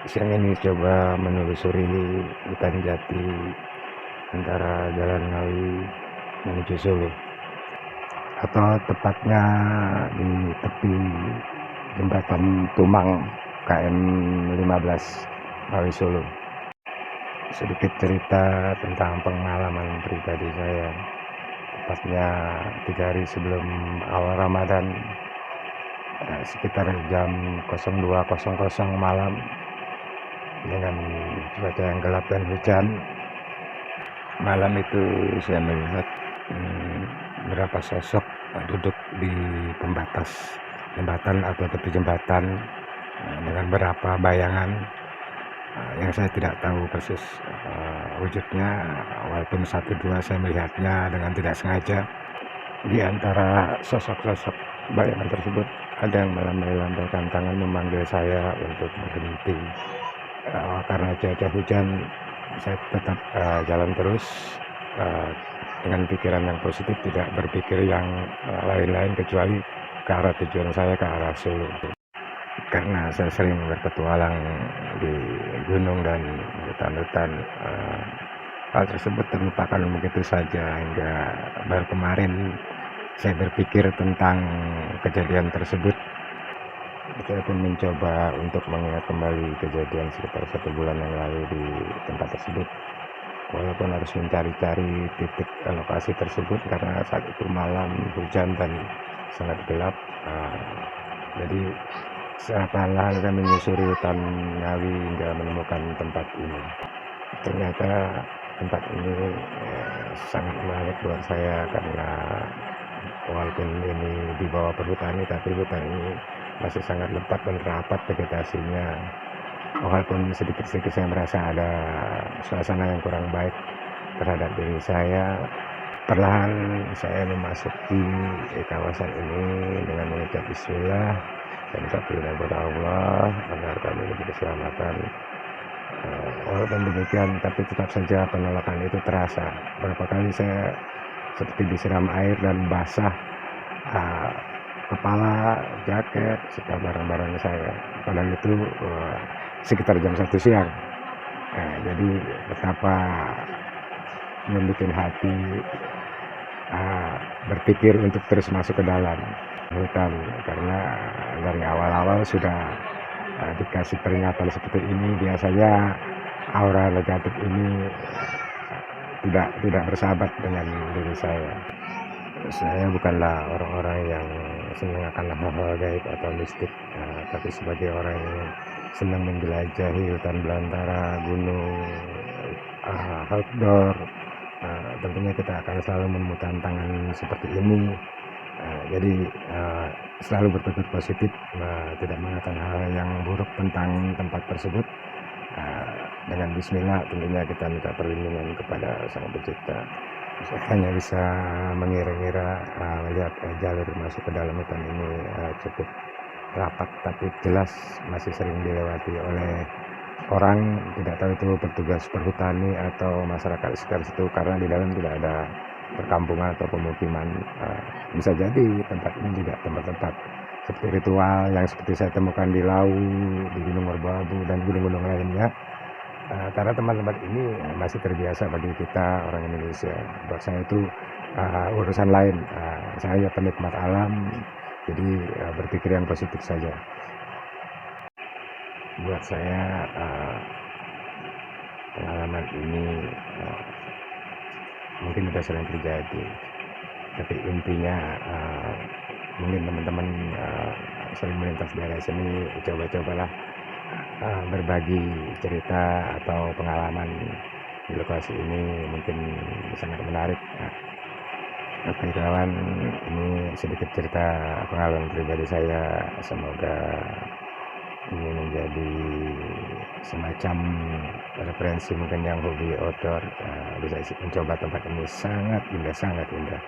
Siang ini coba menelusuri hutan jati antara Jalan Ngawi menuju Solo, atau tepatnya di tepi jembatan Tumang KM 15 Ngawi Solo. Sedikit cerita tentang pengalaman pribadi saya, tepatnya 3 hari sebelum awal Ramadan, sekitar jam 02.00 malam, dengan cuaca yang gelap dan hujan. Malam itu saya melihat beberapa sosok duduk di pembatas jembatan atau tepi jembatan, dengan beberapa bayangan yang saya tidak tahu persis wujudnya, walaupun 1-2 saya melihatnya dengan tidak sengaja. Di antara sosok-sosok bayangan tersebut ada yang malah melambaikan tangan memanggil saya untuk berhenti. Karena cuaca hujan, saya tetap jalan terus dengan pikiran yang positif, tidak berpikir yang lain-lain kecuali ke arah tujuan saya, ke arah Solo. Karena saya sering berpetualang di gunung dan hutan-hutan, hal tersebut terlupakan begitu saja hingga baru kemarin saya berpikir tentang kejadian tersebut. Saya pun mencoba untuk mengingat kembali kejadian sekitar 1 bulan yang lalu di tempat tersebut, walaupun harus mencari-cari titik lokasi tersebut karena saat itu malam hujan dan sangat gelap. Jadi secara perlahan saya menyusuri hutan Ngawi hingga menemukan tempat ini. Ternyata tempat ini sangat menarik buat saya, karena walaupun ini di bawah perhutani, tapi hutan ini masih sangat lebat dan rapat vegetasinya. Walaupun sedikit-sedikit saya merasa ada suasana yang kurang baik terhadap diri saya, perlahan saya memasuki kawasan ini dengan mengucap bismillah dan minta perlindungan kepada Allah agar kami lebih keselamatan. Walaupun demikian, tapi tetap saja penolakan itu terasa. Berapa kali saya seperti disiram air dan basah kepala, jaket, serta barang-barang saya. Padahal itu sekitar jam 1 siang. Jadi betapa membuat hati berpikir untuk terus masuk ke dalam hutan, karena dari awal-awal sudah dikasih peringatan seperti ini. Biasanya aura negatif ini tidak bersahabat dengan diri saya. Saya bukanlah orang-orang yang senang akan hal-hal gaib atau mistik, tapi sebagai orang yang senang menjelajahi hutan belantara, gunung, outdoor, tentunya kita akan selalu menemukan tantangan seperti ini. Jadi selalu berpikir positif, tidak mengatakan hal yang buruk tentang tempat tersebut. Dengan bismillah tentunya kita minta perlindungan kepada Sang Pencipta. Saya hanya bisa mengira-ngira melihat jalur masuk ke dalam hutan ini cukup rapat, tapi jelas masih sering dilewati oleh orang, tidak tahu itu petugas perhutani atau masyarakat sekitar situ, karena di dalam tidak ada perkampungan atau pemukiman. Bisa jadi tempat ini juga tempat-tempat seperti ritual yang seperti saya temukan di Lawu, di Gunung Merbabu dan gunung-gunung lainnya. Karena tempat-tempat ini masih terbiasa bagi kita orang Indonesia. Buat saya itu urusan lain. Saya penikmat alam, jadi berpikir yang positif saja. Buat saya pengalaman ini mungkin sudah sering terjadi, tapi intinya mungkin teman-teman sering melintas daerah sini, cobalah berbagi cerita atau pengalaman di lokasi ini, mungkin sangat menarik. Oke kawan, ini sedikit cerita pengalaman pribadi saya. Semoga ini menjadi semacam referensi mungkin yang hobi outdoor, bisa mencoba tempat ini. Sangat indah, sangat indah.